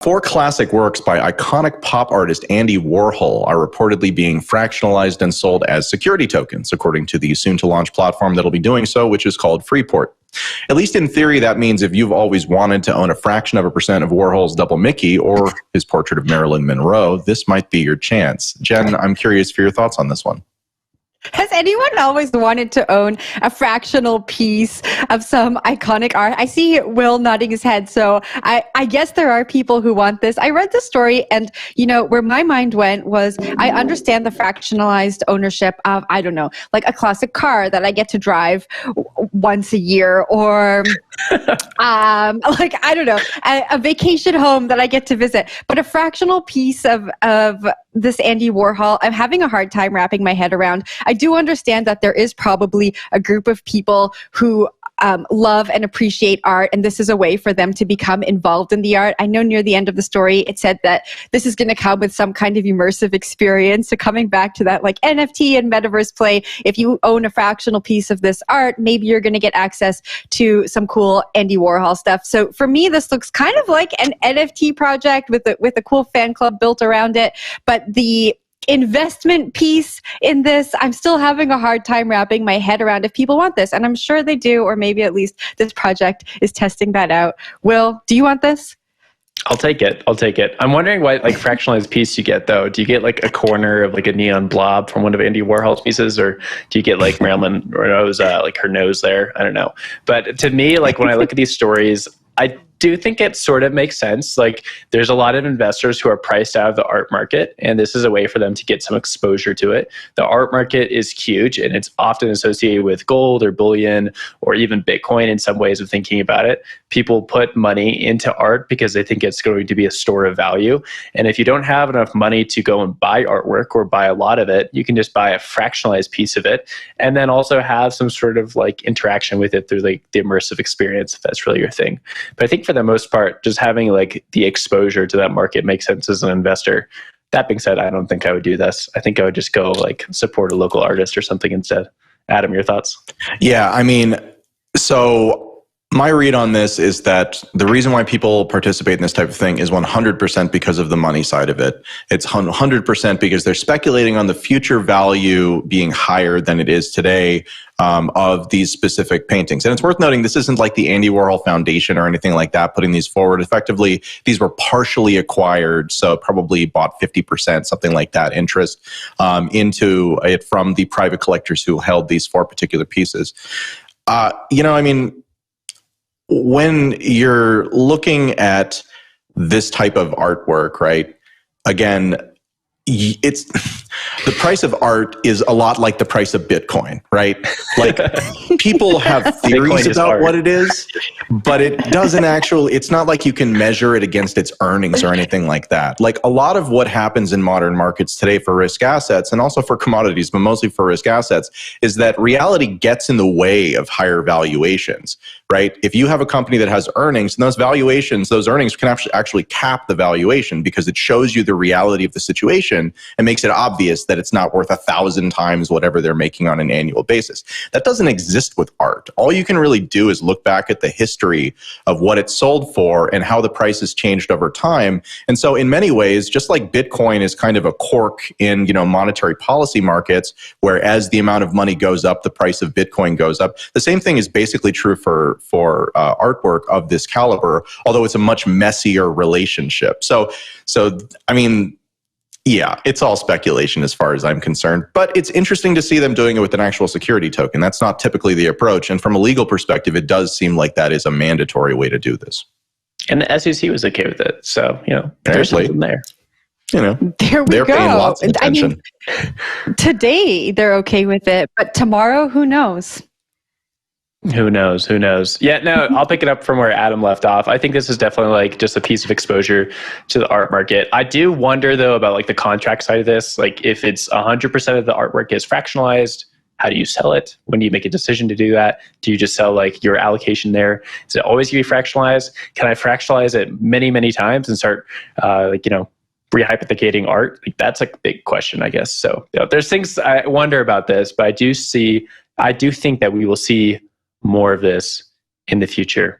Four classic works by iconic pop artist Andy Warhol are reportedly being fractionalized and sold as security tokens, according to the soon-to-launch platform that'll be doing so, which is called Freeport. At least in theory, that means if you've always wanted to own a fraction of a percent of Warhol's Double Mickey or his portrait of Marilyn Monroe, this might be your chance. Jen, I'm curious for your thoughts on this one. Has anyone always wanted to own a fractional piece of some iconic art? I see Will nodding his head, so I guess there are people who want this. I read the story, and where my mind went was, I understand the fractionalized ownership of, I don't know, like a classic car that I get to drive once a year, or like, I don't know, a vacation home that I get to visit. But a fractional piece of this Andy Warhol, I'm having a hard time wrapping my head around. I do understand that there is probably a group of people who love and appreciate art, and this is a way for them to become involved in the art. I know near the end of the story, it said that this is going to come with some kind of immersive experience. So coming back to that, like NFT and metaverse play, if you own a fractional piece of this art, maybe you're going to get access to some cool Andy Warhol stuff. So for me, this looks kind of like an NFT project with a cool fan club built around it. But the investment piece in this, I'm still having a hard time wrapping my head around if people want this. And I'm sure they do, or maybe at least this project is testing that out. Will, do you want this? I'll take it. I'm wondering what like fractionalized piece you get though. Do you get like a corner of like a neon blob from one of Andy Warhol's pieces, or do you get like Marilyn Monroe's like her nose there? I don't know. But to me, like when I look at these stories, I do think it sort of makes sense. Like there's a lot of investors who are priced out of the art market, and this is a way for them to get some exposure to it. The art market is huge, and it's often associated with gold or bullion or even Bitcoin in some ways of thinking about it. People put money into art because they think it's going to be a store of value. And if you don't have enough money to go and buy artwork or buy a lot of it, you can just buy a fractionalized piece of it and then also have some sort of like interaction with it through like the immersive experience, if that's really your thing. But I think for the most part, just having like the exposure to that market makes sense as an investor. That being said, I don't think I would do this. I think I would just go like support a local artist or something instead. Adam, your thoughts? Yeah, I mean, so my read on this is that the reason why people participate in this type of thing is 100% because of the money side of it. It's 100% because they're speculating on the future value being higher than it is today of these specific paintings. And it's worth noting, this isn't like the Andy Warhol Foundation or anything like that putting these forward. Effectively, these were partially acquired, so probably bought 50%, something like that, interest into it from the private collectors who held these four particular pieces. I mean, when you're looking at this type of artwork, right? Again, it's the price of art is a lot like the price of Bitcoin, right? Like people have theories about what it is, but it doesn't actually, it's not like you can measure it against its earnings or anything like that. Like a lot of what happens in modern markets today for risk assets and also for commodities, but mostly for risk assets, is that reality gets in the way of higher valuations, right? If you have a company that has earnings, and those valuations, those earnings can actually cap the valuation because it shows you the reality of the situation and makes it obvious that it's not worth 1,000 times whatever they're making on an annual basis. That doesn't exist with art. All you can really do is look back at the history of what it's sold for and how the price has changed over time. And so in many ways, just like Bitcoin is kind of a cork in, monetary policy markets, where as the amount of money goes up, the price of Bitcoin goes up. The same thing is basically true for artwork of this caliber, although it's a much messier relationship. So I mean, yeah, it's all speculation as far as I'm concerned, but it's interesting to see them doing it with an actual security token. That's not typically the approach. And from a legal perspective, it does seem like that is a mandatory way to do this. And the SEC was okay with it. So, there's something there. There we they're go. paying lots of attention. I mean, today they're okay with it, but tomorrow, who knows? Who knows? Yeah, no, I'll pick it up from where Adam left off. I think this is definitely like just a piece of exposure to the art market. I do wonder though about like the contract side of this. Like if it's 100% of the artwork is fractionalized, how do you sell it? When do you make a decision to do that? Do you just sell like your allocation there? Is it always going to be fractionalized? Can I fractionalize it many, many times and start rehypothecating art? Like that's a big question, I guess. So there's things I wonder about this, but I do think that we will see more of this in the future.